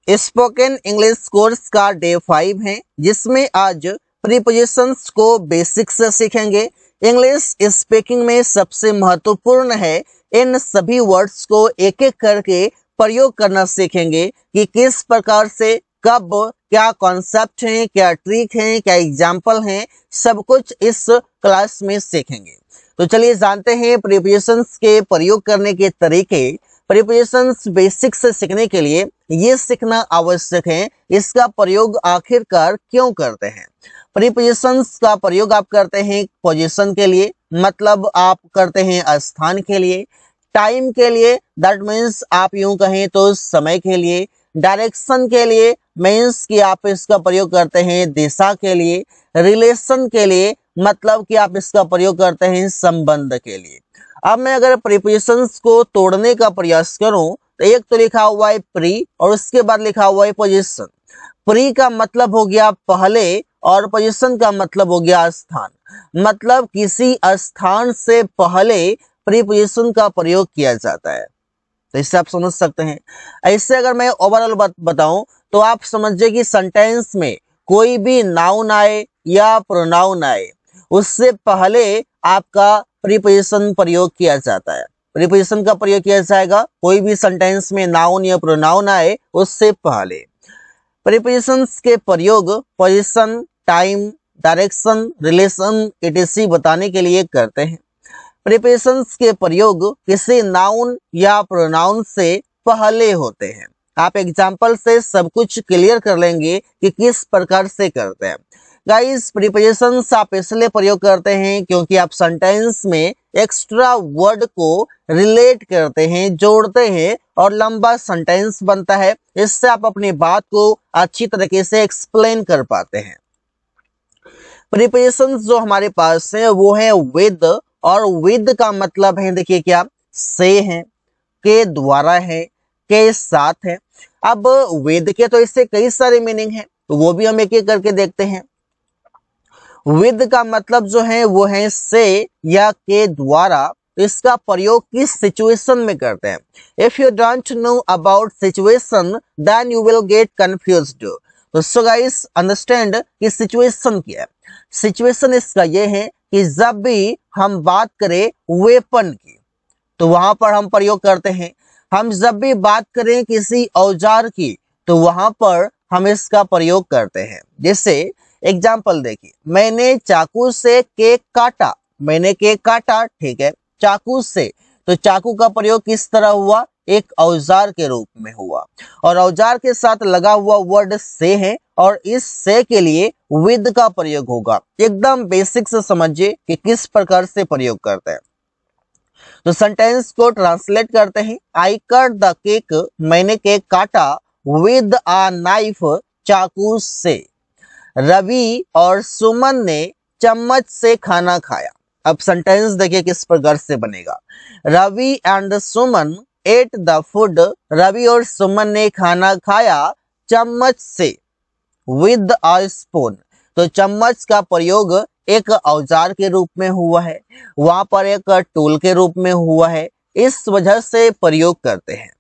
Spoken English course का day 5 है, जिसमें आज प्रीपोजिशंस को बेसिक से सीखेंगे। इंग्लिश स्पीकिंग में सबसे महत्वपूर्ण है इन सभी वर्ड्स को एक एक करके प्रयोग करना सीखेंगे कि किस प्रकार से, कब, क्या कॉन्सेप्ट हैं, क्या ट्रिक हैं, क्या एग्जाम्पल हैं, सब कुछ इस क्लास में सीखेंगे। तो चलिए जानते हैं प्रीपोजिशंस के प्रयोग करने के तरीके। प्रीपोजिशंस बेसिक से सीखने के लिए ये सीखना आवश्यक है, इसका प्रयोग आखिरकार क्यों करते हैं। प्रीपोजिशंस का प्रयोग आप करते हैं पोजीशन के लिए, मतलब आप करते हैं स्थान के लिए, टाइम के लिए, दैट मीन्स आप यूं कहें तो समय के लिए, डायरेक्शन के लिए मीन्स कि आप इसका प्रयोग करते हैं दिशा के लिए, रिलेशन के लिए मतलब कि आप इसका प्रयोग करते हैं संबंध के लिए। अब मैं अगर प्रीपोजिशंस को तोड़ने का प्रयास करूं तो एक तो लिखा हुआ है प्री और उसके बाद लिखा हुआ है पोजीशन। प्री का मतलब हो गया पहले और पोजीशन का मतलब हो गया स्थान, मतलब किसी स्थान से पहले प्रीपोजिशन का प्रयोग किया जाता है। तो इससे आप समझ सकते हैं। ऐसे अगर मैं ओवरऑल बताऊं तो आप समझिए कि सेंटेंस में कोई भी नाउन आए या प्रोनाउन आए, उससे पहले आपका प्रीपोजिशन प्रयोग किया जाता है। प्रीपोजिशन का प्रयोग किया जाएगा कोई भी सेंटेंस में नाउन या प्रोनाउन आए उससे पहले। प्रीपोजिशंस के प्रयोग position, time, direction, relation etc बताने के लिए करते हैं। प्रीपोजिशंस के प्रयोग किसी नाउन या प्रोनाउन से पहले होते हैं। आप एग्जाम्पल से सब कुछ क्लियर कर लेंगे कि किस प्रकार से करते हैं। गाइस, प्रीपोजिशंस आप इसलिए प्रयोग करते हैं क्योंकि आप सेंटेंस में एक्स्ट्रा वर्ड को रिलेट करते हैं, जोड़ते हैं और लंबा सेंटेंस बनता है। इससे आप अपनी बात को अच्छी तरीके से एक्सप्लेन कर पाते हैं। प्रीपोजिशंस जो हमारे पास है वो है विद, और विद का मतलब है देखिए क्या, से है, के द्वारा है, के साथ है। अब विद के तो इससे कई सारे मीनिंग है, तो वो भी हम एक एक करके देखते हैं। विद का मतलब जो है वो है से या के द्वारा। इसका प्रयोग किस सिचुएशन में करते हैं। If you don't know about situation then you will get confused. तो सो गाइस अंडरस्टैंड कि सिचुएशन क्या है। सिचुएशन इसका ये है कि जब भी हम बात करें वेपन की तो वहां पर हम प्रयोग करते हैं। हम जब भी बात करें किसी औजार की तो वहां पर हम इसका प्रयोग करते हैं। जैसे एग्जाम्पल देखिए, मैंने चाकू से केक काटा। मैंने केक काटा, ठीक है, चाकू से। तो चाकू का प्रयोग किस तरह हुआ, एक औजार के रूप में हुआ, और औजार के साथ लगा हुआ वर्ड से है और इस से के लिए विद का प्रयोग होगा। एकदम बेसिक से समझिए कि किस प्रकार से प्रयोग करते हैं। तो सेंटेंस को ट्रांसलेट करते हैं। आई कट द केक, मैंने केक काटा विद अ नाइफ, चाकू से। रवि और सुमन ने चम्मच से खाना खाया। अब सेंटेंस देखिए किस प्रकार से बनेगा। Ravi and Suman ate the food, Ravi और सुमन ने खाना खाया चम्मच से, विद अ स्पून। तो चम्मच का प्रयोग एक औजार के रूप में हुआ है, वहां पर एक टूल के रूप में हुआ है, इस वजह से प्रयोग करते हैं।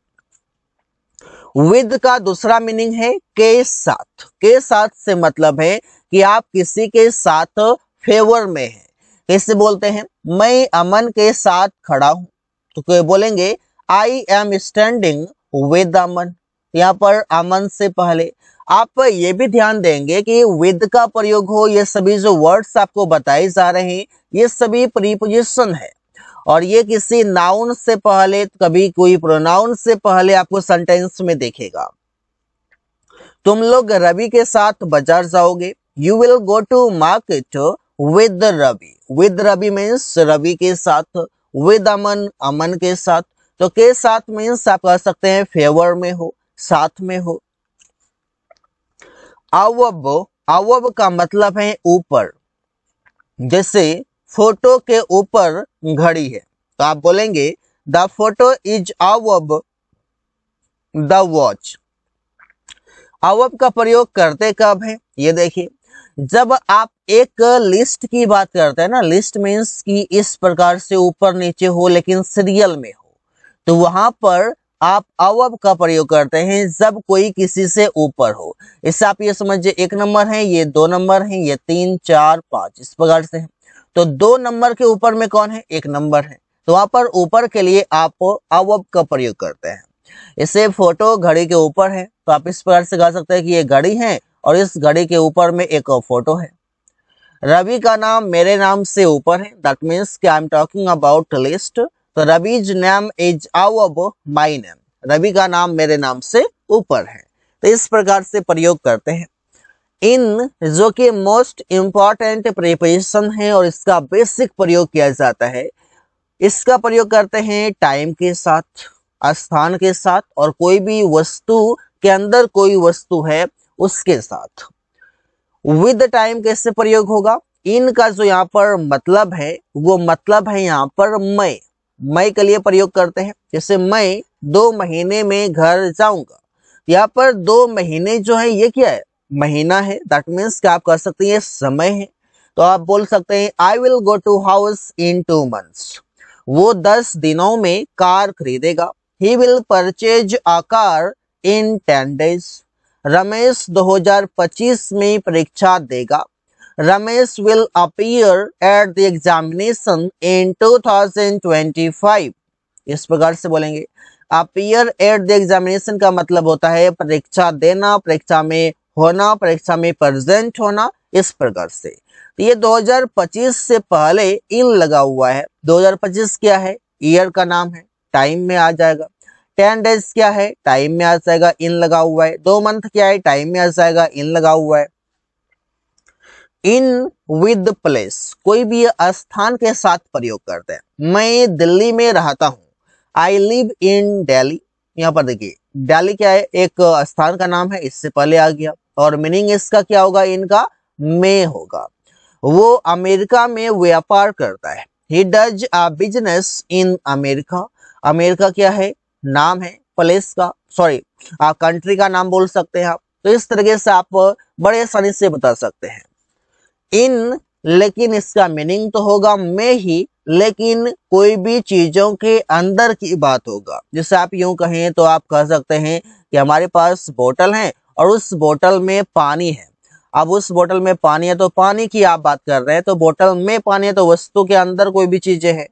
विद का दूसरा मीनिंग है के साथ। के साथ से मतलब है कि आप किसी के साथ फेवर में हैं। कैसे बोलते हैं, मैं अमन के साथ खड़ा हूं, तो कोई बोलेंगे आई एम स्टैंडिंग विद अमन, यहाँ पर अमन से पहले। आप ये भी ध्यान देंगे कि विद का प्रयोग हो, ये सभी जो वर्ड्स आपको बताए जा रहे हैं ये सभी प्रीपोजिशन है, और ये किसी नाउन से पहले, कभी कोई प्रोनाउन से पहले आपको सेंटेंस में देखेगा। तुम लोग रवि के साथ बाजार जाओगे, you will go to market with Ravi. With Ravi means Ravi के साथ, विद अमन, अमन के साथ। तो के साथ मीन्स आप कह सकते हैं फेवर में हो, साथ में हो। अवब, अवब का मतलब है ऊपर। जैसे फोटो के ऊपर घड़ी है, तो आप बोलेंगे the photo is above the watch. Above का प्रयोग करते कब है, ये देखिए, जब आप एक लिस्ट की बात करते हैं ना, लिस्ट मीन्स कि इस प्रकार से ऊपर नीचे हो लेकिन सीरियल में हो, तो वहां पर आप अवब का प्रयोग करते हैं जब कोई किसी से ऊपर हो। इससे आप ये समझिए 1 नंबर है, ये 2 नंबर है, ये 3 4 5 इस प्रकार से है। तो 2 नंबर के ऊपर में कौन है? 1 नंबर है। तो वहां पर ऊपर के लिए आप अवब का प्रयोग करते हैं। इसे फोटो घड़ी के ऊपर है, तो आप इस प्रकार से कह सकते हैं कि ये घड़ी है और इस घड़ी के ऊपर में एक फोटो है। रवि का नाम मेरे नाम से ऊपर है, दैट मीन्स कि I am talking about list. तो Ravi's name is above my name, Ravi का नाम मेरे नाम से ऊपर है। तो इस प्रकार से प्रयोग करते हैं। इन जो कि मोस्ट इंपॉर्टेंट प्रीपोजिशन है और इसका बेसिक प्रयोग किया जाता है। इसका प्रयोग करते हैं टाइम के साथ, स्थान के साथ और कोई भी वस्तु के अंदर कोई वस्तु है उसके साथ। विद टाइम कैसे प्रयोग होगा? इनका जो यहाँ पर मतलब है वो मतलब है यहाँ पर मई के लिए प्रयोग करते हैं। जैसे मैं 2 महीने में घर जाऊंगा। यहाँ पर 2 महीने जो है ये क्या है? महीना है। दैट मीन्स कि आप कह सकते हैं ये समय है। तो आप बोल सकते हैं I will go to house in 2 months। वो 10 दिनों में कार खरीदेगा। He will purchase a car in 10 days। Ramesh 2025 में परीक्षा देगा। Ramesh will appear at the examination in 2025। इस प्रकार से बोलेंगे। अपीयर एट द एग्जामिनेशन का मतलब होता है परीक्षा देना, परीक्षा में होना, परीक्षा में प्रेजेंट होना, इस प्रकार से। तो ये 2025 से पहले इन लगा हुआ है। 2025 क्या है? ईयर का नाम है, टाइम में आ जाएगा। 10 days क्या है? टाइम में आ जाएगा, इन लगा हुआ है। 2 month क्या है? टाइम में आ जाएगा, इन लगा हुआ है। इन विद प्लेस कोई भी स्थान के साथ प्रयोग करते हैं। मैं दिल्ली में रहता हूँ। I live in Delhi. यहाँ पर देखिए दिल्ली क्या है? एक स्थान का नाम है, इससे पहले आ गया। और मीनिंग इसका क्या होगा? इनका में होगा। वो अमेरिका में व्यापार करता है। He does a business in America. America क्या है? नाम है प्लेस का, सॉरी कंट्री का नाम बोल सकते हैं आप। तो इस तरीके से आप बड़े आसानी से बता सकते हैं। इन लेकिन इसका मीनिंग तो होगा में ही, लेकिन कोई भी चीजों के अंदर की बात होगा। जैसे आप यूं कहें तो आप कह सकते हैं कि हमारे पास बोतल है और उस बोतल में पानी है। अब उस बोतल में पानी है तो पानी की आप बात कर रहे हैं, तो बोतल में पानी है तो वस्तु के अंदर कोई भी चीजें हैं।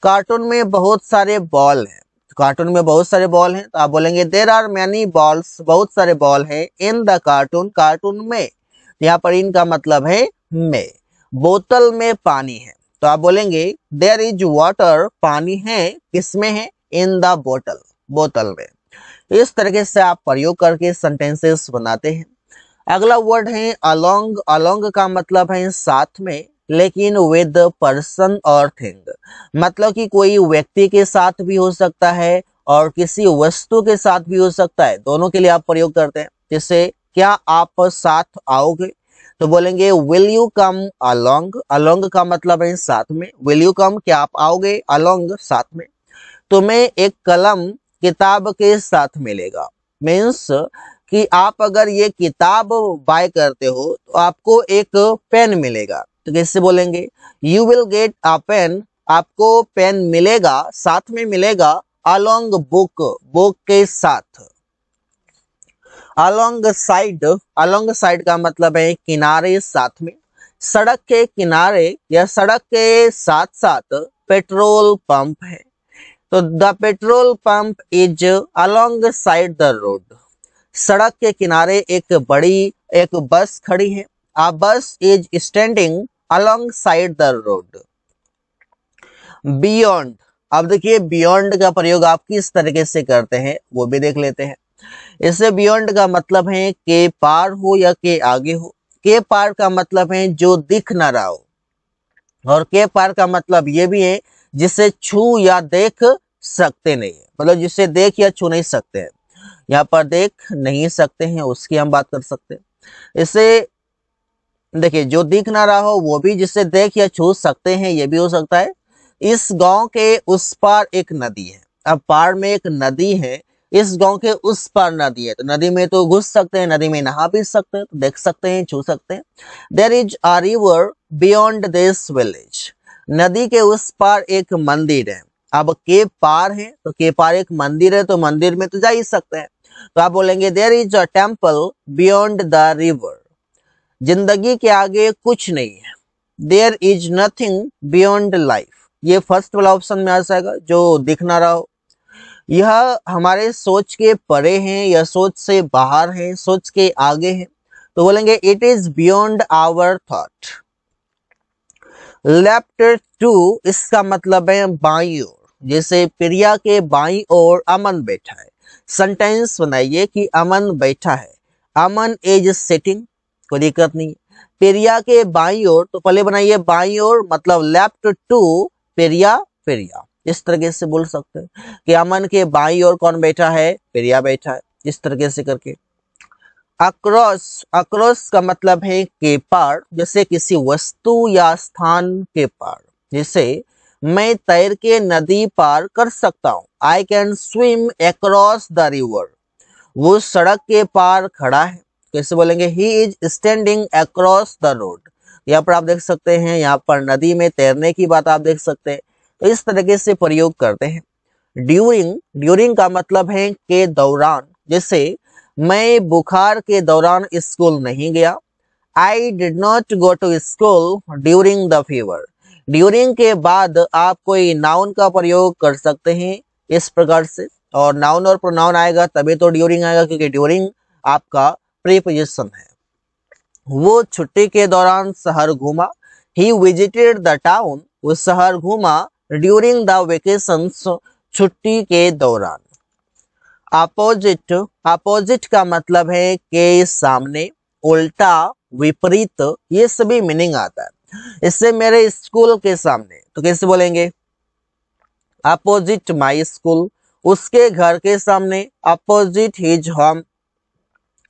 कार्टून में बहुत सारे बॉल हैं। कार्टून में बहुत सारे बॉल हैं तो आप बोलेंगे देयर आर मैनी बॉल्स, बहुत सारे बॉल हैं इन द कार्टून, कार्टून में। यहाँ पर इनका मतलब है में। बोतल में पानी है तो आप बोलेंगे देयर इज वाटर, पानी है, किसमें है? इन द बोतल, बोतल में। इस तरीके से आप प्रयोग करके सेंटेंसेस बनाते हैं। अगला वर्ड है अलोंग। अलोंग का मतलब है साथ में, लेकिन विद पर्सन और थिंग। मतलब कि कोई व्यक्ति के साथ भी हो सकता है और किसी वस्तु के साथ भी हो सकता है, दोनों के लिए आप प्रयोग करते हैं। जैसे क्या आप साथ आओगे? तो बोलेंगे will you come along. Along का मतलब है साथ में। विल यू कम, क्या आप आओगे? अलोंग, साथ में। तुम्हें एक कलम किताब के साथ मिलेगा। मीन्स कि आप अगर ये किताब बाय करते हो तो आपको एक पेन मिलेगा। तो कैसे बोलेंगे? You will get a pen, आपको पेन मिलेगा, साथ में मिलेगा। अलोंग बुक, बुक के साथ। अलोंग साइड, अलोंग साइड का मतलब है किनारे, साथ में। सड़क के किनारे या सड़क के साथ साथ पेट्रोल पंप है। तो the petrol pump is along side the road. सड़क के किनारे एक बस खड़ी है। आ बस is standing along side the road. Beyond, अब देखिए बियॉन्ड का प्रयोग आप किस तरीके से करते हैं वो भी देख लेते हैं। इससे बियॉन्ड का मतलब है के पार हो या के आगे हो। के पार का मतलब है जो दिख ना रहा हो, और के पार का मतलब ये भी है जिसे छू या देख सकते नहीं है, मतलब जिसे देख या छू नहीं सकते हैं। यहाँ पर देख नहीं सकते हैं उसकी हम बात कर सकते हैं। इसे देखिए जो दिख ना रहा हो वो भी, जिसे देख या छू सकते हैं ये भी हो सकता है। इस गांव के उस पार एक नदी है। अब पार में एक नदी है, इस गांव के उस पार नदी है, तो नदी में तो घुस सकते हैं, नदी में नहा भी सकते हैं, तो देख सकते हैं, छू सकते हैं। There is a river beyond this village. नदी के उस पार एक मंदिर है। अब के पार है तो के पार एक मंदिर है, तो मंदिर में तो जा ही सकते हैं। तो आप बोलेंगे there is a temple beyond the river. जिंदगी के आगे कुछ नहीं है। There is nothing beyond life. ये फर्स्ट वाला ऑप्शन में आ जाएगा जो दिख ना रहा हो। यह हमारे सोच के परे हैं, यह सोच से बाहर है, सोच के आगे है, तो बोलेंगे it is beyond our thought. Left to, इसका मतलब है बाई ओर। जैसे प्रिया के बाई ओर अमन बैठा है। सेंटेंस बनाइए कि अमन बैठा है। अमन इज सिटिंग, कोई दिक्कत नहीं। प्रिया के बाई ओर, तो पहले बनाइए बाई ओर मतलब लेफ्ट टू प्रिया प्रिया। इस तरीके से बोल सकते हैं कि अमन के बाई ओर कौन बैठा है, प्रिया बैठा है, इस तरीके से करके। अक्रॉस, अक्रॉस का मतलब है के पार, जैसे किसी वस्तु या स्थान के पार। जैसे मैं तैर के नदी पार कर सकता हूँ, I can swim across the river. वो सड़क के पार खड़ा है, कैसे बोलेंगे he is standing across the road. यहाँ पर आप देख सकते हैं, यहाँ पर नदी में तैरने की बात आप देख सकते हैं, तो इस तरीके से प्रयोग करते हैं। ड्यूरिंग, ड्यूरिंग का मतलब है के दौरान। जैसे मैं बुखार के दौरान स्कूल नहीं गया, I did not go to school during the fever. During के बाद आप कोई नाउन का प्रयोग कर सकते हैं इस प्रकार से, और नाउन और प्रोनाउन आएगा तभी तो ड्यूरिंग आएगा, क्योंकि ड्यूरिंग आपका प्रीपोजिशन है। वो छुट्टी के दौरान शहर घूमा, ही विजिटेड द टाउन। वो शहर घूमा ड्यूरिंग द वेकेशंस, छुट्टी के दौरान। अपोजिट, अपोजिट का मतलब है के सामने, उल्टा, विपरीत, ये सभी मीनिंग आता है। इससे मेरे स्कूल के सामने, तो कैसे बोलेंगे अपोजिट माई स्कूल। उसके घर के सामने, अपोजिट हिज होम।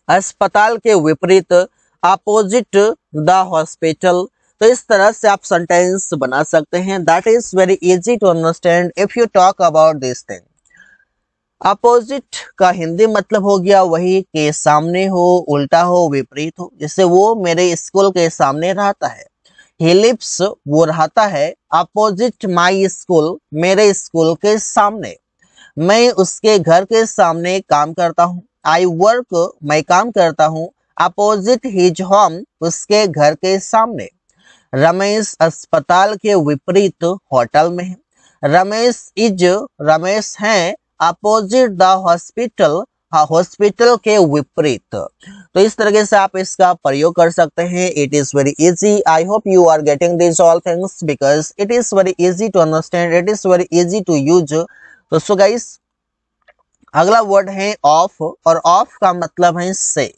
अस्पताल के विपरीत, अपोजिट द हॉस्पिटल। तो इस तरह से आप सेंटेंस बना सकते हैं। That is very easy to understand if you talk about this thing. Opposite का हिंदी मतलब हो गया वही के सामने हो, उल्टा हो, विपरीत हो। जैसे वो मेरे स्कूल के सामने रहता है, ही लिव्स, वो रहता है अपोजिट माई स्कूल, मेरे स्कूल के सामने। मैं उसके घर के सामने काम करता हूँ, आई वर्क, मैं काम करता हूँ अपोजिट हिज होम, उसके घर के सामने। रमेश अस्पताल के विपरीत होटल में है। रमेश इज, रमेश है अपोजिट द हॉस्पिटल, हॉस्पिटल के विपरीत। तो इस तरीके से आप इसका प्रयोग कर सकते हैं। It is very easy. I hope you are getting this all things because it is very easy to understand, it is very easy to use. तो सो गाइस, अगला वर्ड है ऑफ, और ऑफ का मतलब है से।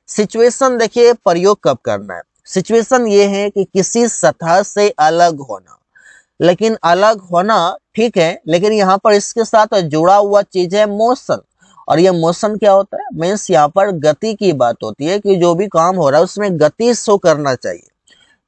सिचुएशन देखिए प्रयोग कब करना है। सिचुएशन ये है कि किसी सतह से अलग होना, लेकिन अलग होना ठीक है, लेकिन यहाँ पर इसके साथ जुड़ा हुआ चीज है मोशन। और ये मोशन क्या होता है, मीन्स यहाँ पर गति की बात होती है कि जो भी काम हो रहा है उसमें गति शो करना चाहिए।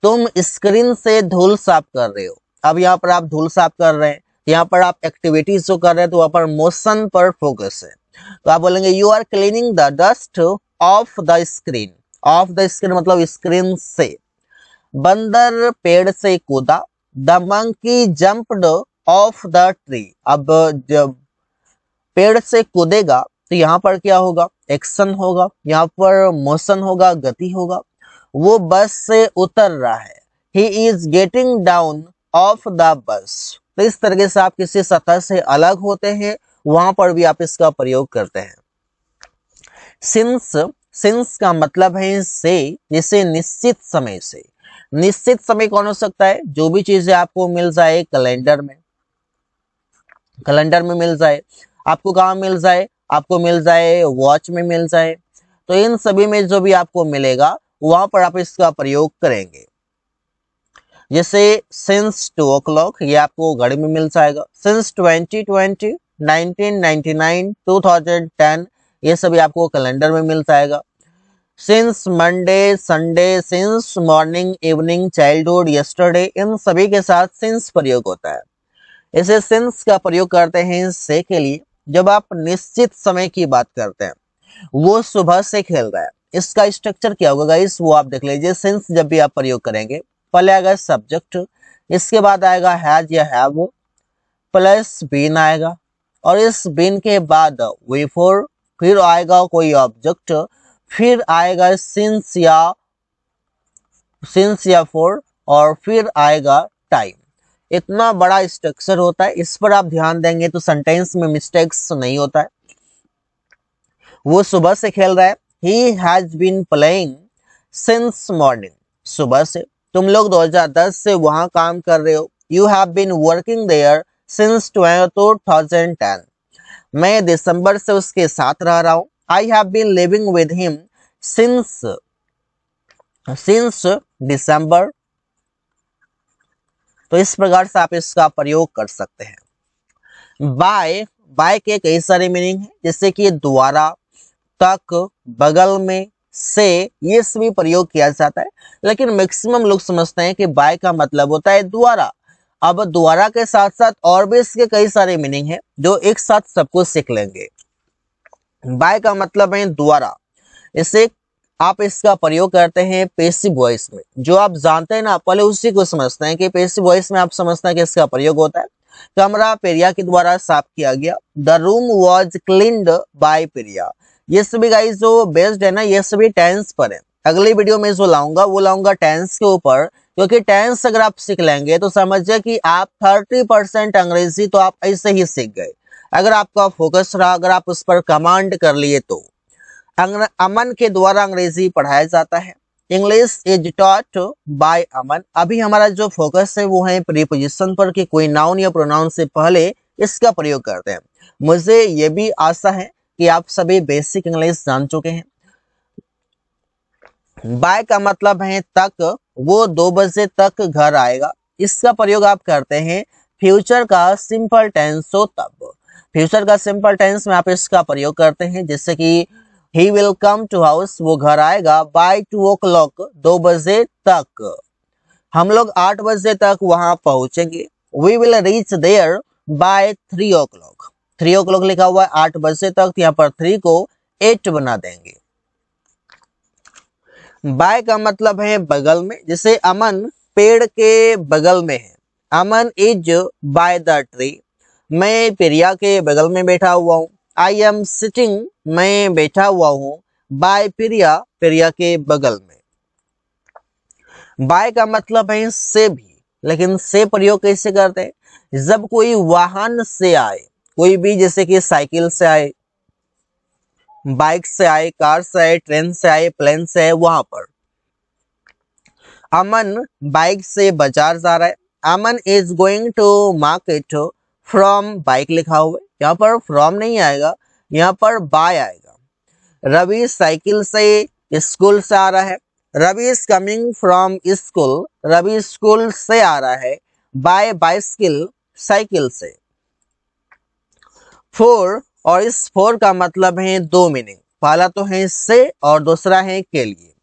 तुम स्क्रीन से धूल साफ कर रहे हो, अब यहाँ पर आप धूल साफ कर रहे हैं, यहाँ पर आप एक्टिविटी शो कर रहे हैं, तो वहां पर मोशन पर फोकस है। तो आप बोलेंगे you are cleaning the dust off the screen. Off the screen मतलब स्क्रीन से। बंदर पेड़ से कूदा, the monkey jumped off the tree. अब जब पेड़ से कूदेगा तो यहाँ पर क्या होगा, एक्शन होगा, यहाँ पर मोशन होगा, गति होगा। वो बस से उतर रहा है, he is getting down of the bus. तो इस तरीके से आप किसी सतह से अलग होते हैं, वहां पर भी आप इसका प्रयोग करते हैं। सिंस, सिंस का मतलब है से, जैसे निश्चित समय से। निश्चित समय कौन हो सकता है, जो भी चीजें आपको मिल जाए कैलेंडर में, कैलेंडर में मिल जाए, आपको कहाँ मिल जाए, आपको मिल जाए वॉच में मिल जाए, तो इन सभी में जो भी आपको मिलेगा वहां पर आप इसका प्रयोग करेंगे। जैसे सिंस 2 o'clock, ये आपको घड़ी में मिल जाएगा। सिंस 2020, 1999, 2010, ये सभी आपको कैलेंडर में मिल जाएगा। Since Monday, Sunday, since morning, evening, childhood, yesterday, इन सभी के साथ सिंस प्रयोग होता है। इसे सिंस का प्रयोग करते हैं से के लिए जब आप निश्चित समय की बात करते हैं। वो सुबह से खेल रहा है, इसका स्ट्रक्चर क्या होगा गाइस, वो आप देख लीजिए। सिंस जब भी आप प्रयोग करेंगे, पहले आएगा सब्जेक्ट, इसके बाद आएगा हैज या हैव, प्लस बीन आएगा और इस बीन के बाद वी फोर, फिर आएगा कोई ऑब्जेक्ट, फिर आएगा सिंस या फोर और फिर आएगा टाइम। इतना बड़ा स्ट्रक्चर होता है, इस पर आप ध्यान देंगे तो सेंटेंस में मिस्टेक्स नहीं होता है। वो सुबह से खेल रहा है, he has been playing since morning, सुबह से। तुम लोग 2010 से वहां काम कर रहे हो, you have been working there since 2010, मैं दिसंबर से उसके साथ रह रहा हूं, I have been living with him since December. तो इस प्रकार से आप इसका प्रयोग कर सकते हैं। बाय के कई सारे मीनिंग है, जैसे कि द्वारा, तक, बगल में, से, ये सभी प्रयोग किया जाता है। लेकिन मैक्सिमम लोग समझते हैं कि बाय का मतलब होता है द्वारा। अब द्वारा के साथ साथ और भी इसके कई सारे मीनिंग है जो एक साथ सबको सीख लेंगे। बाय का मतलब है द्वारा, इसे आप इसका प्रयोग करते हैं पैसिव वॉइस में, जो आप जानते हैं ना, पहले उसी को समझते हैं कि पैसिव वॉइस में आप समझते हैं कि इसका प्रयोग होता है। कमरा पेरिया के द्वारा साफ किया गया, the room was cleaned by Periya. ये सभी गाइस जो बेस्ड है ना, ये सभी टेंस पर है। अगली वीडियो में जो लाऊंगा वो लाऊंगा टेंस के ऊपर, क्योंकि टेंस अगर आप सीख लेंगे तो समझिए कि आप 30% अंग्रेजी तो आप ऐसे ही सीख गए। अगर आपका फोकस रहा, अगर आप उस पर कमांड कर लिए तो। अमन के द्वारा अंग्रेजी पढ़ाया जाता है, इंग्लिश इज टॉट बाय अमन। अभी हमारा जो फोकस है वो है प्रीपोजिशन पर, कि कोई नाउन या प्रोनाउन से पहले इसका प्रयोग करते हैं। मुझे ये भी आशा है कि आप सभी बेसिक इंग्लिश जान चुके हैं। बाय का मतलब है तक, वो 2 बजे तक घर आएगा। इसका प्रयोग आप करते हैं फ्यूचर का सिंपल टेंस हो तब। फ्यूचर का सिंपल टेंस में आप इसका प्रयोग करते हैं, जैसे कि he will come to house, वो घर आएगा बाय 2 o'clock, 2 बजे तक। हम लोग 8 बजे तक वहां पहुंचेंगे, we will reach there by 3 o'clock। 3 o'clock लिखा हुआ है 8 बजे तक, यहाँ पर 3 को 8 बना देंगे। बाय का मतलब है बगल में, जैसे अमन पेड़ के बगल में है, Aman is by the tree, मैं पेरिया के बगल में बैठा हुआ हूँ। आई एम सिटिंग, मैं बैठा हुआ हूँ बाय पेरिया, पेरिया के बगल में। बाय का मतलब है से भी, लेकिन से प्रयोग कैसे करते हैं? जब कोई वाहन से आए, कोई भी, जैसे कि साइकिल से आए, बाइक से आए, कार से आए, ट्रेन से आए, प्लेन से आए, वहां पर। अमन बाइक से बाजार जा रहा है, Aman is going to market from, bike लिखा हुआ है, यहाँ पर फ्रॉम नहीं आएगा, यहाँ पर बाय आएगा। रवि साइकिल से स्कूल से आ रहा है, Ravi is coming from school, Ravi school से आ रहा है बाय बाइसिकल, साइकिल से। फोर, और इस फोर का मतलब है 2 मीनिंग, पहला तो है से और दूसरा है के लिए।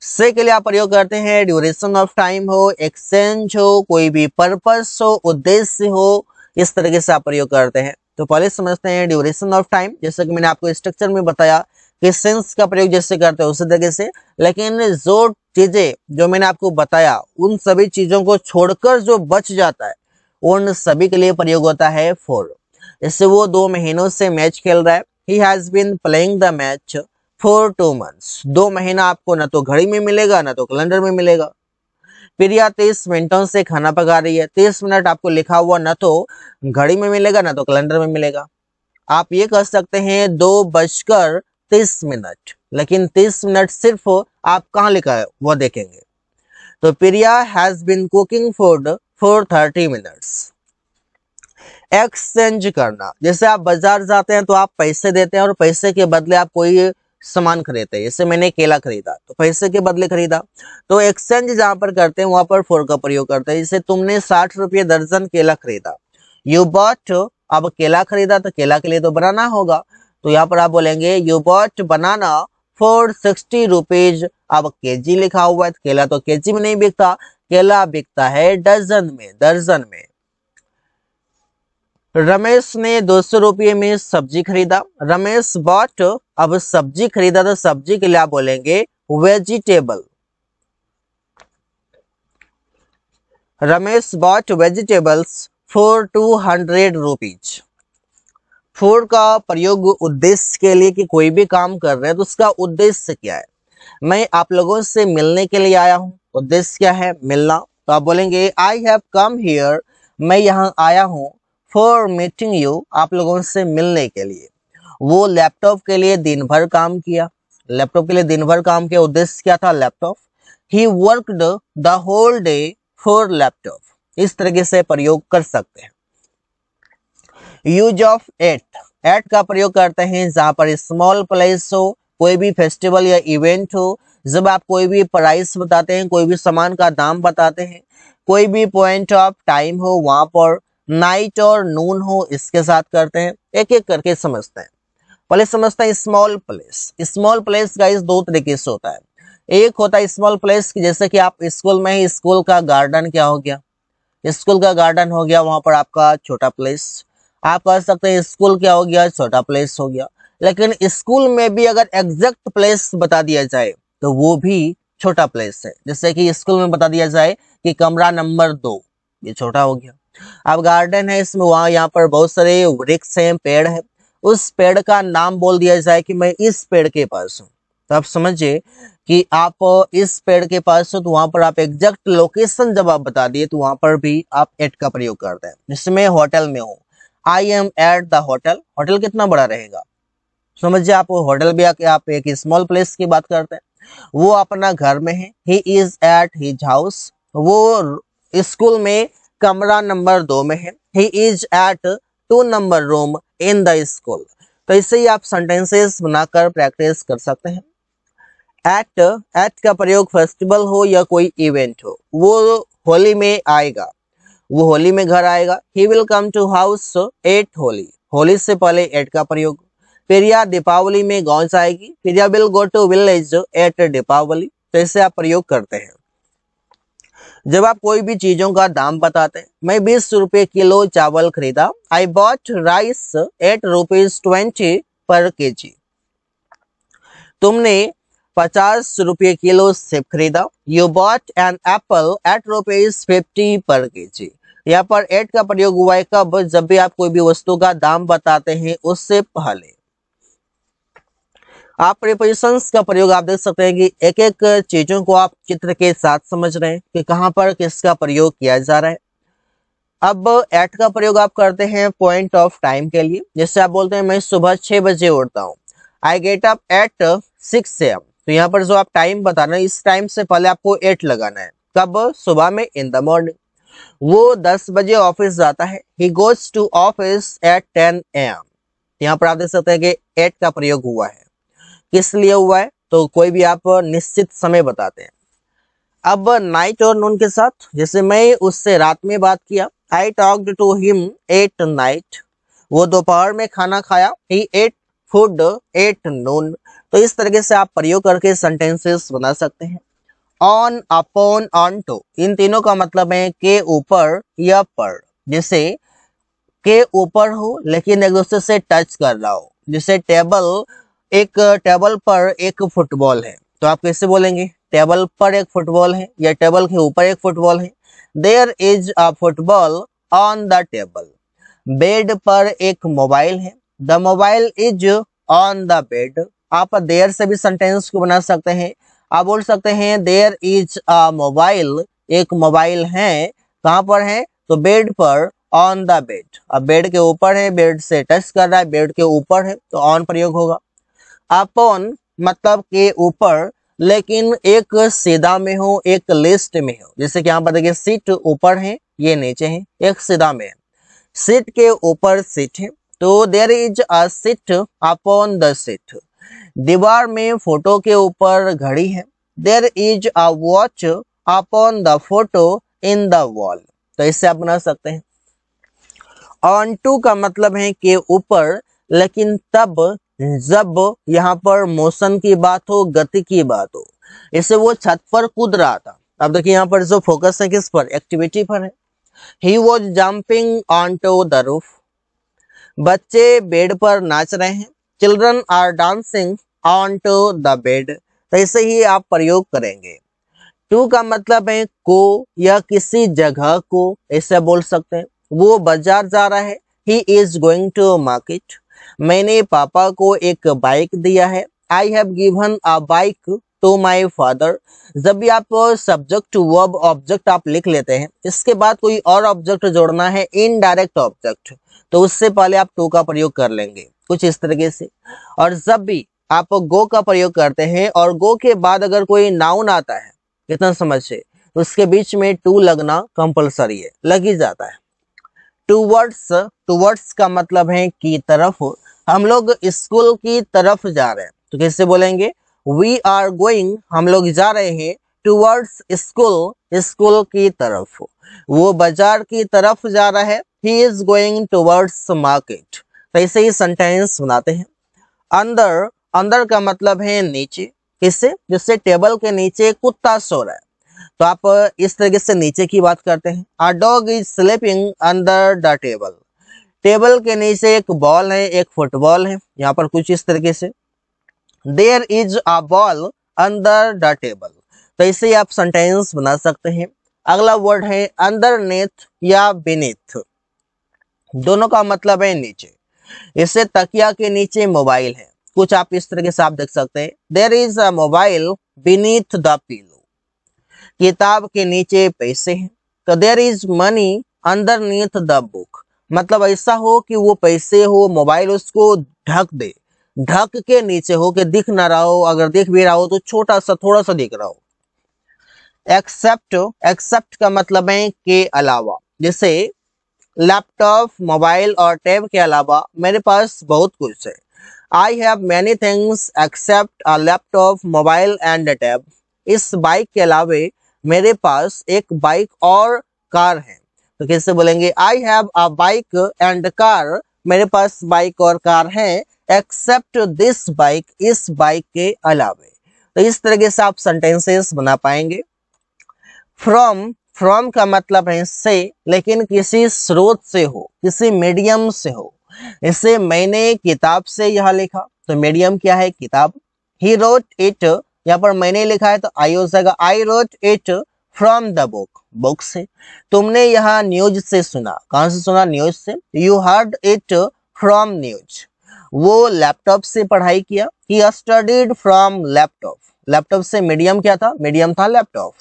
से के लिए आप प्रयोग करते हैं ड्यूरेशन ऑफ टाइम हो, एक्सचेंज हो, कोई भी पर्पस हो, उद्देश्य हो, इस तरीके से आप प्रयोग करते हैं। तो पहले समझते हैं ड्यूरेशन ऑफ टाइम, जैसे कि मैंने आपको स्ट्रक्चर में बताया कि सेंस का प्रयोग जैसे करते हैं उसी तरीके से। लेकिन जो चीजें जो मैंने आपको बताया, उन सभी चीजों को छोड़कर जो बच जाता है, उन सभी के लिए प्रयोग होता है फॉर। इससे वो 2 महीनों से मैच खेल रहा है, he has been playing the match for 2 months। 2 महीना आपको ना तो घड़ी में मिलेगा ना तो कैलेंडर में मिलेगा। प्रिया 30 मिनटों से खाना पका रही है, 30 मिनट आपको लिखा हुआ ना तो घड़ी में मिलेगा ना तो कैलेंडर में मिलेगा। आप ये कह सकते हैं 2:30, लेकिन 30 मिनट सिर्फ आप कहाँ लिखा है वो देखेंगे। तो Priya has been cooking food for 30 minutes। Exchange करना, जैसे आप बाजार जाते हैं तो आप पैसे देते हैं और पैसे के बदले आप कोई सामान खरीदते हैं, जैसे मैंने केला खरीदा तो पैसे के बदले खरीदा, तो एक्सचेंज जहां पर करते हैं वहां पर फॉर का प्रयोग करते हैं। जैसे तुमने 60 रुपये दर्जन केला खरीदा, यू बॉट, अब केला खरीदा तो केला के लिए तो बनाना होगा, तो यहाँ पर आप बोलेंगे you bought banana for 60 rupees. अब केजी लिखा हुआ है, केला तो केजी में नहीं बिकता, केला बिकता है डजन में, दर्जन में। रमेश ने 200 रुपये में सब्जी खरीदा, रमेश बॉट, अब सब्जी खरीदा तो सब्जी के लिए आप बोलेंगे vegetable, Ramesh bought vegetables for 200 rupees. For का प्रयोग उद्देश्य के लिए कि कोई भी काम कर रहे हैं तो उसका उद्देश्य क्या है। मैं आप लोगों से मिलने के लिए आया हूँ, उद्देश्य क्या है, मिलना। तो आप बोलेंगे आई हैव कम हियर, मैं यहाँ आया हूँ, फॉर मीटिंग यू, आप लोगों से मिलने के लिए। वो लैपटॉप के लिए दिन भर काम किया, लैपटॉप के लिए दिन भर काम किया, उद्देश्य क्या था, laptop. He worked the whole day for laptop, इस तरीके से प्रयोग कर सकते हैं। यूज ऑफ एट का प्रयोग करते हैं जहां पर स्मॉल प्लेस हो, कोई भी फेस्टिवल या इवेंट हो, जब आप कोई भी प्राइस बताते हैं, कोई भी सामान का दाम बताते हैं, कोई भी पॉइंट ऑफ टाइम हो वहां पर, नाइट और नून हो, इसके साथ करते हैं। एक एक करके समझते हैं। पहले समझते हैं small place. Small place guys दो तरीके से होता है। एक होता है स्मॉल प्लेस जैसे कि आप स्कूल में ही, स्कूल का गार्डन क्या हो गया, स्कूल का गार्डन हो गया, वहां पर आपका छोटा प्लेस। आप कह सकते हैं स्कूल क्या हो गया, छोटा प्लेस हो गया। लेकिन स्कूल में भी अगर एग्जैक्ट प्लेस बता दिया जाए तो वो भी छोटा प्लेस है। जैसे कि स्कूल में बता दिया जाए कि कमरा नंबर 2, ये छोटा हो गया। अब गार्डन है, इसमें वहां यहाँ पर बहुत सारे वृक्ष हैं, पेड़ है, उस पेड़ का नाम बोल दिया जाए कि मैं इस पेड़ के पास हूँ, तो आप समझिए कि आप इस पेड़ के पास हो, तो वहां पर आप एग्जैक्ट लोकेशन जब आप बता दिए तो वहां पर भी आप एट का प्रयोग करते हैं। जिसमें होटल में हो, I am at the hotel, hotel कितना बड़ा रहेगा, समझिए। आप होटल भी आके आप एक स्मॉल प्लेस की बात करते हैं। वो अपना घर में है, he is at his house, वो स्कूल में कमरा नंबर 2 में है, he is at 2 number room in the school. तो इससे ही आप सेंटेंसेस बनाकर प्रैक्टिस कर सकते हैं। एट का प्रयोग फेस्टिवल हो या कोई इवेंट हो, वो होली में आएगा, वो होली में घर आएगा। He will come to house at Holi, Holi से पहले एट का प्रयोग। फिर या दीपावली में गांव जाएगी, फिर या will go to village at Deepawali. तो ऐसे आप प्रयोग करते हैं। जब आप कोई भी चीजों का दाम बताते हैं, मैं 20 रुपए किलो चावल खरीदा, आई बॉट राइस एट ₹20 पर केजी। तुमने 50 रुपये किलो सेब खरीदा, you bought an apple at ₹50 पर केजी। यहाँ पर एट का प्रयोग हुआ है कब, जब भी आप कोई भी वस्तु का दाम बताते हैं उससे पहले। आप प्रीपोजिशंस का प्रयोग आप देख सकते हैं कि एक एक चीजों को आप चित्र के साथ समझ रहे हैं कि कहां पर किसका प्रयोग किया जा रहा है। अब एट का प्रयोग आप करते हैं पॉइंट ऑफ टाइम के लिए। जैसे आप बोलते हैं मैं सुबह 6 बजे उठता हूँ, I get up at 6 AM। तो यहाँ पर जो आप टाइम बता रहे हैं, इस टाइम से पहले आपको एट लगाना है। कब, सुबह में, इन द मॉर्निंग। वो 10 बजे ऑफिस जाता है, he goes to office at 10 AM। यहाँ पर आप देख सकते हैं कि एट का प्रयोग हुआ है, किस लिए हुआ है, तो कोई भी आप निश्चित समय बताते हैं। अब नाइट और नून के साथ, जैसे मैं उससे रात में बात किया, I talked to him at night, वो दोपहर में खाना खाया, he ate food at noon. तो इस तरीके से आप प्रयोग करके सेंटेंसेस बना सकते हैं। ऑन, अपॉन, ऑन टू, इन तीनों का मतलब है के ऊपर या पर। जैसे के ऊपर हो लेकिन एक दूसरे से टच कर रहा हो, जैसे टेबल, एक टेबल पर एक फुटबॉल है, तो आप कैसे बोलेंगे, टेबल पर एक फुटबॉल है या टेबल के ऊपर एक फुटबॉल है। There is a football on the table. Bed पर एक मोबाइल है, the mobile is on the bed. आप देयर से भी सेंटेंस को बना सकते हैं। आप बोल सकते हैं देयर इज अ मोबाइल, एक मोबाइल है, कहां पर है, तो बेड पर, ऑन द बेड। अब बेड के ऊपर है, बेड से टच कर रहा है, बेड के ऊपर है, तो ऑन प्रयोग होगा। अपॉन मतलब के ऊपर, लेकिन एक सीधा में हो, एक लिस्ट में हो। जैसे कि यहाँ पर देखिए सीट ऊपर है, ये नीचे है, एक सीधा में है। सीट के ऊपर सीट है, तो there is a seat upon the seat. दीवार में फोटो के ऊपर घड़ी है, there is a watch upon the photo in the wall. तो इससे आप बना सकते हैं। ऑन टू का मतलब है के ऊपर, लेकिन तब जब यहाँ पर मोशन की बात हो, गति की बात हो। इससे वो छत पर कूद रहा था। अब देखिए यहाँ पर जो फोकस है किस पर, एक्टिविटी पर है। He was jumping on to the roof. बच्चे बेड पर नाच रहे हैं, children are dancing on to the bed. तो ऐसे ही आप प्रयोग करेंगे। टू का मतलब है को या किसी जगह को, ऐसे बोल सकते हैं। वो बाजार जा रहा है। He is going to market. मैंने पापा को एक बाइक दिया है। I have given a bike to my father. जब भी आप सब्जेक्ट वर्ब ऑब्जेक्ट आप लिख लेते हैं, इसके बाद कोई और ऑब्जेक्ट जोड़ना है, इनडायरेक्ट ऑब्जेक्ट, तो उससे पहले आप टू का प्रयोग कर लेंगे कुछ इस तरीके से। और जब भी आप गो का प्रयोग करते हैं और गो के बाद अगर कोई नाउन आता है, कितना समझ से, तो उसके बीच में टू लगना कंपलसरी है, लग ही जाता है। टूवर्ड्स, टूवर्ड्स का मतलब है की तरफ। हम लोग स्कूल की तरफ जा रहे हैं, तो कैसे बोलेंगे, वी आर गोइंग, हम लोग जा रहे हैं, टूवर्ड्स स्कूल, स्कूल की तरफ। वो बाजार की तरफ जा रहा है, he is going towards market. तो ऐसे ही सेंटेंस बनाते हैं। अंदर, अंदर का मतलब है नीचे, किससे, जिससे टेबल के नीचे कुत्ता सो रहा है, तो आप इस तरीके से नीचे की बात करते हैं। A dog is sleeping under the table. Table के नीचे एक बॉल है, एक फुटबॉल है, यहाँ पर कुछ इस तरीके से। There is a ball under the table. तो इसे ही आप सेंटेंस बना सकते हैं। अगला वर्ड है अंडरनेथ या बीनीथ, दोनों का मतलब है नीचे। इससे तकिया के नीचे मोबाइल है, कुछ आप इस तरीके से आप देख सकते हैं। There is a mobile beneath the pillow. किताब के नीचे पैसे हैं, तो there is money underneath the book. मतलब ऐसा हो कि वो पैसे हो, मोबाइल उसको ढक दे, ढक के नीचे हो कि दिख ना रहा हो, अगर दिख भी रहा हो तो छोटा सा, थोड़ा सा दिख रहा हो। एक्सेप्ट, एक्सेप्ट का मतलब है के अलावा। जैसे लैपटॉप, मोबाइल और टैब के अलावा मेरे पास बहुत कुछ है। I have many things except a laptop, mobile and tab. इस बाइक के अलावा मेरे पास एक बाइक और कार है, तो कैसे बोलेंगे, आई have a bike and car, मेरे पास बाइक और कार है, एक्सेप्ट दिस बाइक, इस बाइक के अलावा। तो इस तरीके से आप सेंटेंसेस बना पाएंगे। फ्रॉम, फ्रॉम का मतलब है से, लेकिन किसी स्रोत से हो, किसी मीडियम से हो। इसे मैंने किताब से यह लिखा, तो मीडियम क्या है, किताब। ही रोट इट, यहाँ पर मैंने लिखा है तो आई हो जाएगा, I wrote it from the book, book से। तुमने यह न्यूज से सुना, कहां से सुना, न्यूज से। You heard it from news. वो लैपटॉप से पढ़ाई किया, he studied from laptop. Laptop से मीडियम क्या था, मीडियम था लैपटॉप।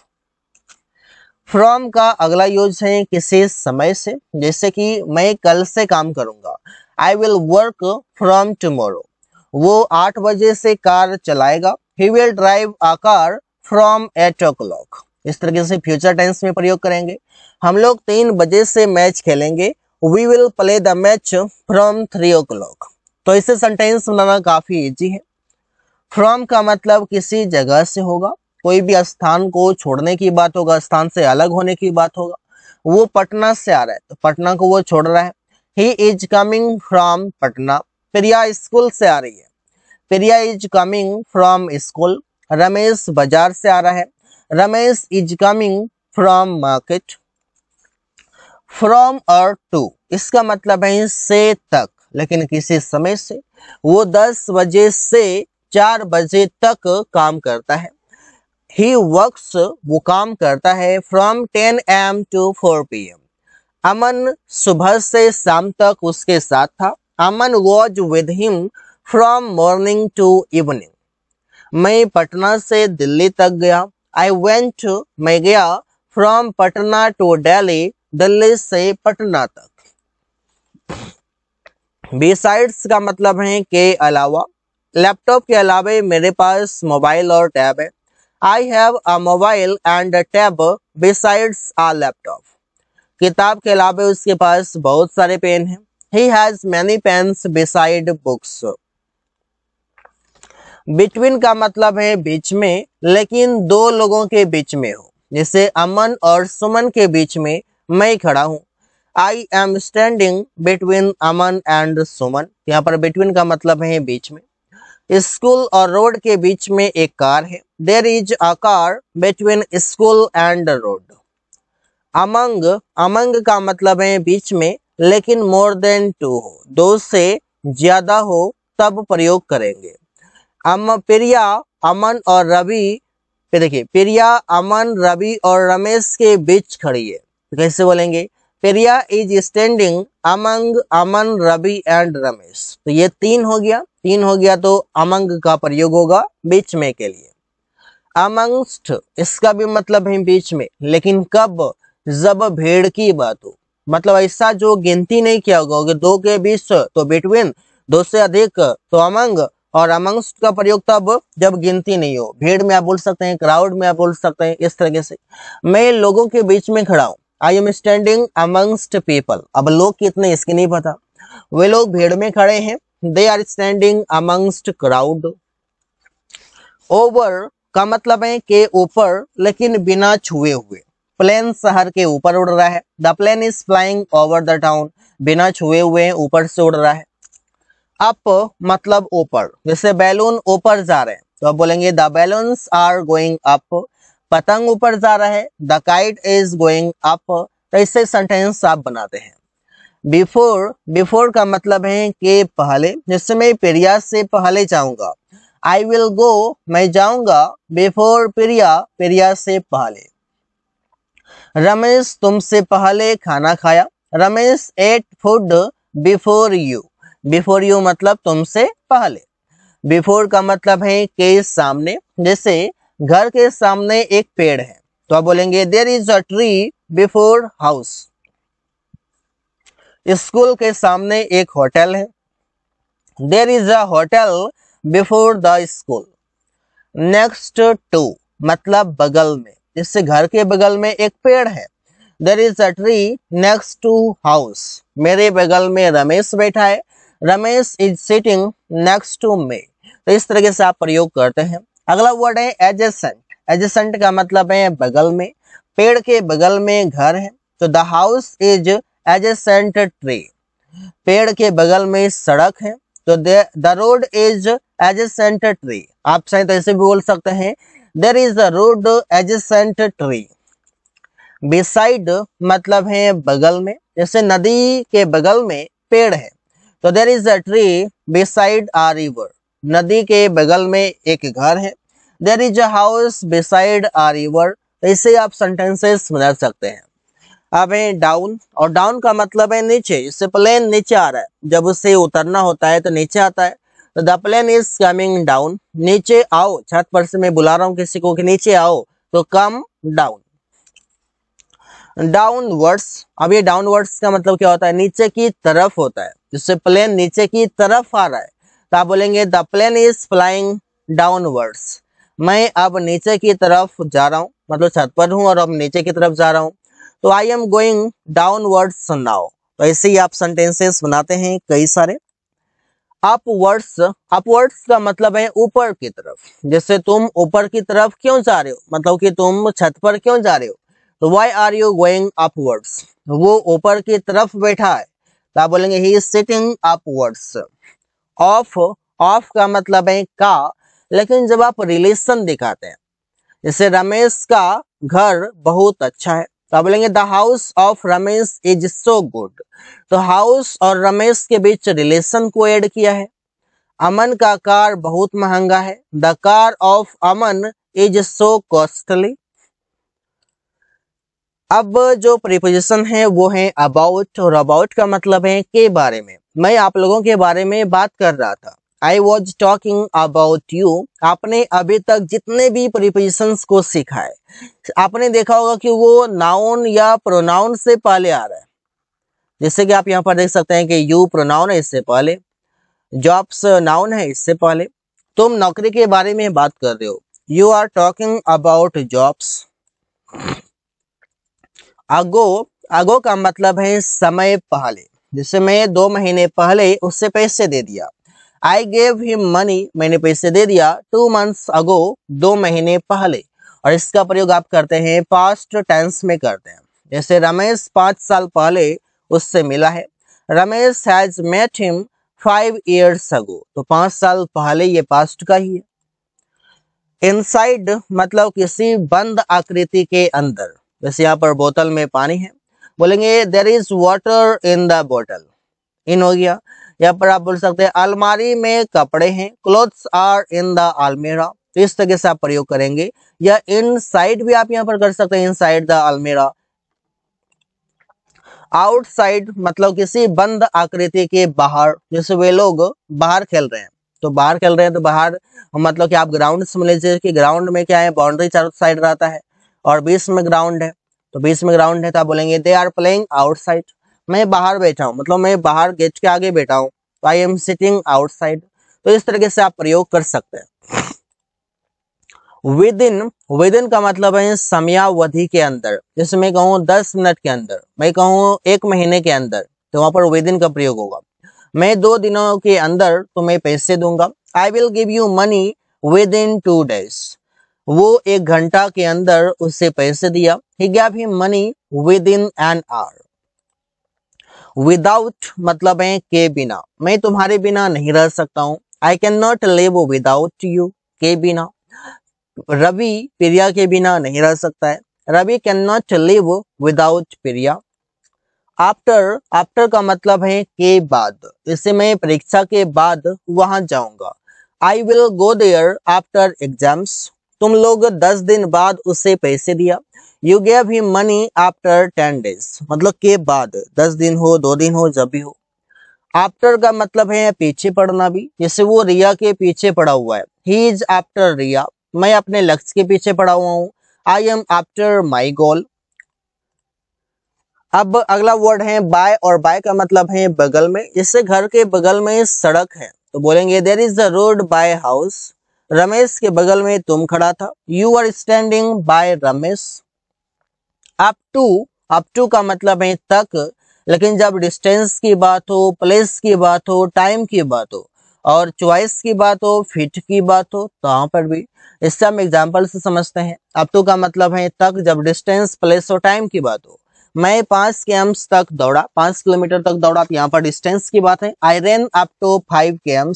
फ्रॉम का अगला यूज है किसी समय से, जैसे कि मैं कल से काम करूंगा, I will work from tomorrow. वो 8 बजे से कार चलाएगा, he will drive a car from 8 o'clock। इस तरीके से फ्यूचर टेंस में प्रयोग करेंगे। हम लोग 3 बजे से मैच खेलेंगे, we will play the match from 3 o'clock। तो इसे सेंटेंस बनाना काफी इजी है। फ्रॉम का मतलब किसी जगह से होगा, कोई भी स्थान को छोड़ने की बात होगा, स्थान से अलग होने की बात होगा। वो पटना से आ रहा है, तो पटना को वो छोड़ रहा है। He is coming from Patna. Priya school से आ रही है, Priya is coming from school. Ramesh बाजार से आ रहा है, Ramesh is coming from market. From और टू, इसका मतलब है से तक, लेकिन किसी समय से। वो 10 बजे से 4 बजे तक काम करता है। ही वर्क्स, वो काम करता है, from 10 AM to 4 PM। Aman सुबह से शाम तक उसके साथ था। Aman was with him from morning to evening. मैं पटना से दिल्ली तक गया, आई वेंट, मैं गया, फ्रॉम पटना टू दिल्ली, दिल्ली से पटना तक। बिसाइड्स का मतलब है के अलावा। लैपटॉप के अलावा मेरे पास मोबाइल और टैब है। I have a mobile and tab besides a laptop. किताब के अलावा उसके पास बहुत सारे पेन हैं। He has many pens beside books. Between का मतलब है बीच में, लेकिन दो लोगों के बीच में हो, जैसे अमन और सुमन के बीच में मैं खड़ा हूं। I am standing between Aman and Suman. यहाँ पर बिटवीन का मतलब है बीच में। स्कूल और रोड के बीच में एक कार है। There is a car between school and road. Among, among का मतलब है बीच में, लेकिन मोर देन 2 हो, 2 से ज्यादा हो तब प्रयोग करेंगे। प्रिया, अमन और रवि, पे देखिए, प्रिया, अमन, रवि और रमेश के बीच खड़ी है, तो कैसे बोलेंगे, Priya is standing among Aman Ravi and Ramesh. तो ये तीन हो गया तो अमंग का प्रयोग होगा बीच में के लिए। अमंगस्ट इसका भी मतलब है बीच में, लेकिन कब, जब भीड़ की बात हो, मतलब ऐसा जो गिनती नहीं किया होगा दो के बीच तो बिटवीन, दो से अधिक तो अमंग, और अमंगस्ट का प्रयोग तब जब गिनती नहीं हो। भीड़ में आप बोल सकते हैं, क्राउड में आप बोल सकते हैं, इस तरीके से। मैं लोगों के बीच में खड़ा हूँ, आई एम स्टैंडिंग अमंगस्ट पीपल। अब लोग कितने इसकी नहीं पता, वे लोग भीड़ में खड़े हैं, they are standing amongst crowd. Over का मतलब है के ऊपर, लेकिन बिना छुए हुए। प्लेन शहर के ऊपर उड़ रहा है, the plane is flying over the town, बिना छुए हुए ऊपर से उड़ रहा है। अप मतलब ऊपर, जैसे बैलून ऊपर जा रहे हैं तो आप बोलेंगे the balloons are going up. पतंग ऊपर जा रहा है, the kite is going up. तो इससे सेंटेंस आप बनाते हैं। बिफोर, बिफोर का मतलब है कि पहले, जैसे मैं प्रिया से पहले जाऊंगा, आई विल गो, मैं जाऊंगा बिफोर प्रिया, प्रिया से पहले। रमेश तुमसे पहले खाना खाया, Ramesh ate food before you, before you मतलब तुमसे पहले। बिफोर का मतलब है के सामने, जैसे घर के सामने एक पेड़ है तो आप बोलेंगे there is a tree before house. School के सामने एक होटल है, there is a hotel before the school. Next to मतलब बगल में, जिससे घर के बगल में एक पेड़ है, there is a tree next to house. मेरे बगल में रमेश बैठा है, Ramesh is sitting next to me. तो इस तरीके से आप प्रयोग करते हैं। अगला वर्ड है एडजेसेंट। एडजेसेंट का मतलब है बगल में, पेड़ के बगल में घर है तो the house is adjacent tree. पेड़ के बगल में सड़क है तो the road is adjacent tree. आप चाहे तो ऐसे भी बोल सकते हैं there is a road adjacent tree. Beside मतलब है बगल में, जैसे नदी के बगल में पेड़ है तो there is a tree beside a river. नदी के बगल में एक घर है, there is a house beside a river. ऐसे आप सेंटेंसेस बना सकते हैं। अब है डाउन, और डाउन का मतलब है नीचे, जैसे प्लेन नीचे आ रहा है, जब उसे उतरना होता है तो नीचे आता है, तो the plane is coming down. नीचे आओ, छत पर से मैं बुला रहा हूँ किसी को कि नीचे आओ, तो कम डाउन। डाउनवर्ड्स, अब ये डाउनवर्ड्स का मतलब क्या होता है, नीचे की तरफ होता है, जिससे प्लेन नीचे की तरफ आ रहा है तो आप बोलेंगे the plane is flying downwards. मैं अब नीचे की तरफ जा रहा हूँ, मतलब छत पर हूँ और अब नीचे की तरफ जा रहा हूँ, तो I am going downwards now. तो ऐसे ही आप सेंटेंसेस बनाते हैं कई सारे। अपवर्ड्स, अपवर्ड्स का मतलब है ऊपर की तरफ, जैसे तुम ऊपर की तरफ क्यों जा रहे हो, मतलब कि तुम छत पर क्यों जा रहे हो, तो why are you going upwards. वो ऊपर की तरफ बैठा है तो आप बोलेंगे he is sitting upwards. Of, of का मतलब है का, लेकिन जब आप रिलेशन दिखाते हैं, जैसे रमेश का घर बहुत अच्छा है तो आप बोलेंगे the house of Ramesh is so good. तो हाउस और रमेश के बीच रिलेशन को ऐड किया है। अमन का कार बहुत महंगा है, the car of Aman is so costly. अब जो प्रीपोजिशन है वो है अबाउट, और अबाउट का मतलब है के बारे में। मैं आप लोगों के बारे में बात कर रहा था, I was talking about you. आपने अभी तक जितने भी प्रीपोजिशंस को सीखा है, आपने देखा होगा कि वो नाउन या प्रोनाउन से पहले आ रहा है। जैसे कि आप यहाँ पर देख सकते हैं कि यू प्रोनाउन है इससे पहले, जॉब्स नाउन है इससे पहले। तुम नौकरी के बारे में बात कर रहे हो, you are talking about jobs. Ago, ago का मतलब है समय पहले, जैसे मैं 2 महीने पहले उससे पैसे दे दिया। आई गेव हिम मनी, मैंने पैसे दे दिया 2 months अगो, 2 महीने पहले। और इसका प्रयोग आप करते हैं पास्ट टेंस में करते हैं, जैसे रमेश 5 साल पहले उससे मिला है, Ramesh has met him 5 years ago. तो 5 साल पहले ये पास्ट का ही है। इनसाइड मतलब किसी बंद आकृति के अंदर, जैसे यहाँ पर बोतल में पानी है, बोलेंगे there is water in the bottle, in हो गया। यहाँ पर आप बोल सकते हैं अलमारी में कपड़े हैं, क्लोथ्स आर इन द अलमीरा। तो इस तरह से आप प्रयोग करेंगे, या इनसाइड भी आप यहाँ पर कर सकते हैं, इनसाइड द अलमीरा। आउटसाइड मतलब किसी बंद आकृति के बाहर, जैसे वे लोग बाहर खेल रहे हैं, तो बाहर खेल रहे हैं तो बाहर मतलब कि आप ग्राउंड समझ लीजिए कि ग्राउंड में क्या है, बाउंड्री चारों साइड रहता है और बीच में ग्राउंड है, तो बीच में ग्राउंड है तो आप बोलेंगे दे आर प्लेइंग आउटसाइड, मैं बाहर बैठा हूँ, मतलब मैं बाहर गेट के आगे बैठा हूँ, तो आई एम सिटिंग आउटसाइड। तो इस तरीके से आप प्रयोग कर सकते हैं। विद इन का मतलब है समयावधि के अंदर, जैसे मैं कहूँ 10 मिनट के अंदर, मैं कहूँ 1 महीने के अंदर, तो वहां पर विद इन का प्रयोग होगा। मैं 2 दिनों के अंदर तुम्हें पैसे दूंगा, I will give you money with in 2 days, वो 1 घंटा के अंदर उसे पैसे दिया, he gave him money within an hour. Without मतलब है के बिना, मैं तुम्हारे बिना नहीं रह सकता हूँ, I can not live without you, के बिना। रवि प्रिया के बिना नहीं रह सकता है, Ravi can not live without Priya. After का मतलब है के बाद, जैसे मैं परीक्षा के बाद वहां जाऊंगा, I will go there after exams, तुम लोग 10 दिन बाद उसे पैसे दिया, you gave him money after 10 days, मतलब के बाद, 10 दिन हो 2 दिन हो जब भी हो। आफ्टर का मतलब है पीछे पड़ना भी, जैसे वो रिया के पीछे पड़ा हुआ है, ही इज आफ्टर रिया, मैं अपने लक्ष्य के पीछे पड़ा हुआ हूँ, आई एम आफ्टर माई गोल। अब अगला वर्ड है बाय, और बाय का मतलब है बगल में, जैसे घर के बगल में सड़क है तो बोलेंगे there is a road by house, Ramesh के बगल में तुम खड़ा था, you are standing by Ramesh. Up to का मतलब है तक, लेकिन जब डिस्टेंस की बात हो, प्लेस की बात हो, टाइम की बात हो और चॉइस की बात हो, फिट की बात हो, तो यहाँ पर भी इससे हम एग्जाम्पल से समझते हैं। अप टू का मतलब है तक, जब डिस्टेंस, प्लेस और टाइम की बात हो। मैं 5 km तक दौड़ा, 5 किलोमीटर तक दौड़ा, तो यहाँ पर डिस्टेंस की बात है। आई रेन अप टू 5 km,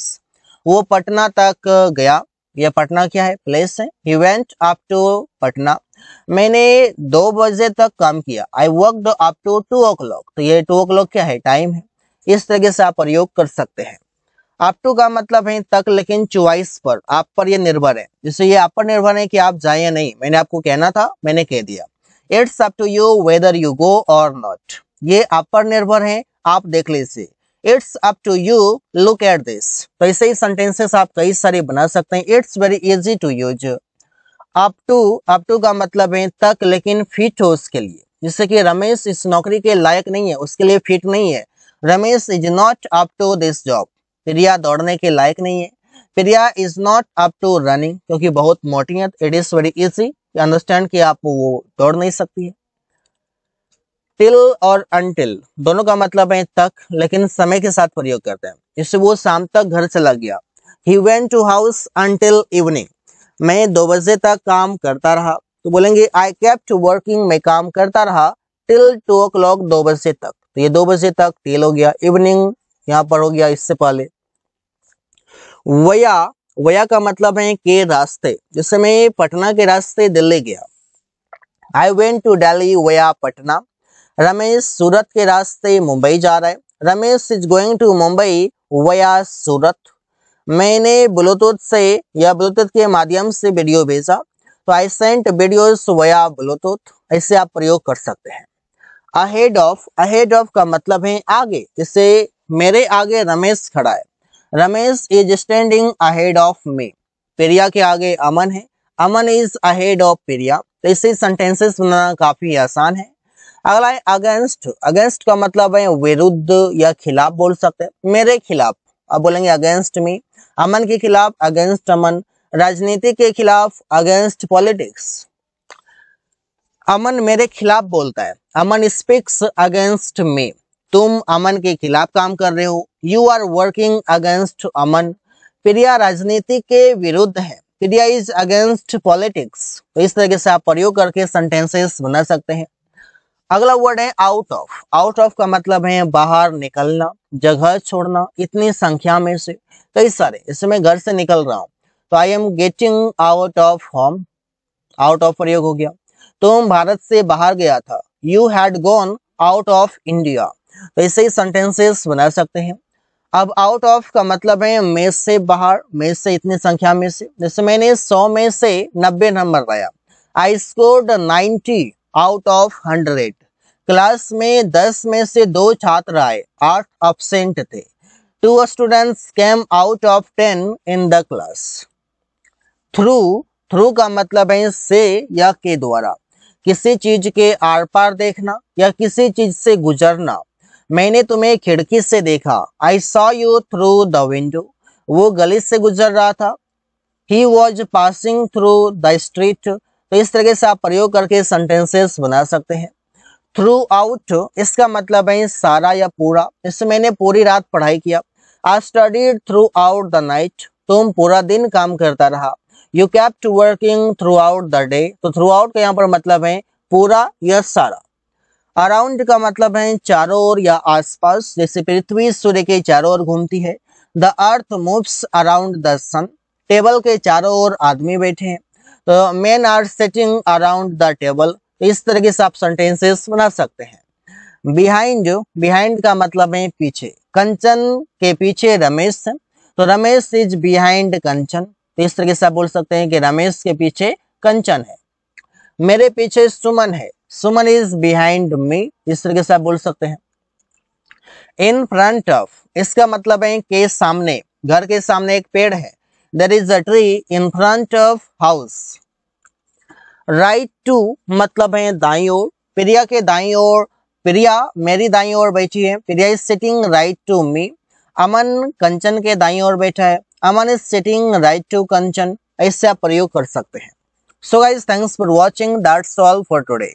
वो पटना तक गया, यह पटना क्या है, प्लेस है। He went up to Patna, मैंने 2 बजे तक काम किया, I worked up to 2 o'clock, तो ये 2 o'clock क्या है, टाइम है। इस तरीके से आप प्रयोग कर सकते हैं। अप टू का मतलब है तक, लेकिन चॉइस पर, आप पर ये निर्भर है, जैसे ये आप पर निर्भर है कि आप जाए या नहीं, मैंने आपको कहना था, मैंने कह दिया। It's up to you whether you go or not, ये आप पर निर्भर है, आप देख लीजिए। It's up to you look at this, तो ऐसे ही सेंटेंसेस आप कई सारे बना सकते हैं। It's very easy to use. Up to का मतलब है तक, लेकिन फिट हो उसके लिए, जिससे कि रमेश इस नौकरी के लायक नहीं है, उसके लिए फिट नहीं है। Ramesh is not up to this job, Priya दौड़ने के लायक नहीं है। Priya is not up to running, क्योंकि बहुत मोटी है। It is very easy understand कि आप वो दौड़ नहीं सकती है। टिल और अनटिल दोनों का मतलब है तक, लेकिन समय के साथ प्रयोग करते हैं, इससे वो शाम तक घर चला गया। He went to house until evening, मैं 2 बजे तक काम करता रहा, तो बोलेंगे आई केप्ट वर्किंग, मैं काम करता रहा टिल 2 o'clock, 2 बजे तक, तो ये 2 बजे तक टिल हो गया, इवनिंग यहाँ पर हो गया इससे पहले। वया, वया का मतलब है के रास्ते, जैसे मैं पटना के रास्ते दिल्ली गया, आई वेंट टू दिल्ली वया पटना। रमेश सूरत के रास्ते मुंबई जा रहा है, Ramesh is going to Mumbai via Surat. मैंने ब्लूटूथ से या ब्लूटूथ के माध्यम से वीडियो भेजा, तो आई सेंट वीडियोस वया ब्लूटूथ, ऐसे आप प्रयोग कर सकते हैं। अहेड ऑफ का मतलब है आगे, जैसे मेरे आगे रमेश खड़ा है, Ramesh is standing ahead of me. Priya के आगे अमन है, Aman is ahead of Priya, तो इससे सेंटेंसेस बनाना काफी आसान है। अगला है अगेंस्ट, अगेंस्ट का मतलब है विरुद्ध या खिलाफ बोल सकते हैं, मेरे खिलाफ, अब बोलेंगे अगेंस्ट मी। अमन के खिलाफ अगेंस्ट अमन, राजनीति के खिलाफ अगेंस्ट पॉलिटिक्स। अमन मेरे खिलाफ बोलता है, अमन स्पीक्स अगेंस्ट मी, तुम अमन के खिलाफ काम कर रहे हो, यू आर वर्किंग अगेंस्ट अमन। प्रिया राजनीति के विरुद्ध है, प्रिया इज अगेंस्ट पॉलिटिक्स, तो इस तरीके से आप प्रयोग करके सेंटेंसेस बना सकते हैं। अगला वर्ड है आउट ऑफ। आउट ऑफ का मतलब है बाहर निकलना, जगह छोड़ना, इतनी संख्या में से, कई सारे, जैसे मैं घर से निकल रहा हूँ, तो I am getting out of home, out of प्रयोग हो गया। तुम भारत से बाहर गया था, you had gone out of India, तो ऐसे ही सेंटेंसेस बना सकते हैं। अब आउट ऑफ का मतलब है में से बाहर, में से इतनी संख्या में से, जैसे मैंने 100 में से 90 नंबर पाया, I scored 90 out of 100, class में 10 में से 2 छात्र आए, 8 एब्सेंट थे। 2 students came out of 10 in the class. Through का मतलब है से या के द्वारा, किसी चीज के आर पार देखना या किसी चीज से गुजरना। मैंने तुम्हें खिड़की से देखा, I saw you through the window. वो गली से गुजर रहा था, he was passing through the street. तो इस तरीके से आप प्रयोग करके सेंटेंसेस बना सकते हैं। थ्रू आउट इसका मतलब है सारा या पूरा, इससे मैंने पूरी रात पढ़ाई किया। I studied through out the night, तुम पूरा दिन काम करता रहा। You kept working through out the day, तो थ्रू आउट का यहाँ पर मतलब है पूरा या सारा। अराउंड का मतलब है चारों ओर या आसपास, जैसे पृथ्वी सूर्य के चारों ओर घूमती है। The earth moves around the sun, table के चारों ओर आदमी बैठे हैं, तो men are sitting around the table. इस तरीके से आप सेंटेंसेस बना सकते हैं। बिहाइंड का मतलब है पीछे, कंचन के पीछे रमेश है, तो रमेश इज बिहाइंड कंचन। तो इस तरीके से आप बोल सकते हैं कि रमेश के पीछे कंचन है। मेरे पीछे सुमन है, सुमन इज बिहाइंड मी। इस तरीके से आप बोल सकते हैं। इन फ्रंट ऑफ इसका मतलब है के सामने, घर के सामने एक पेड़ है। There is a tree in front of house. Right to मतलब है दाईं ओर, प्रिया के दाईं ओर, प्रिया मेरी दाईं ओर बैठी है, Priya is sitting right to me. Aman Kanchan के दाईं ओर बैठा है, Aman is sitting right to Kanchan. ऐसे आप प्रयोग कर सकते हैं। So guys, thanks for watching. That's all for today.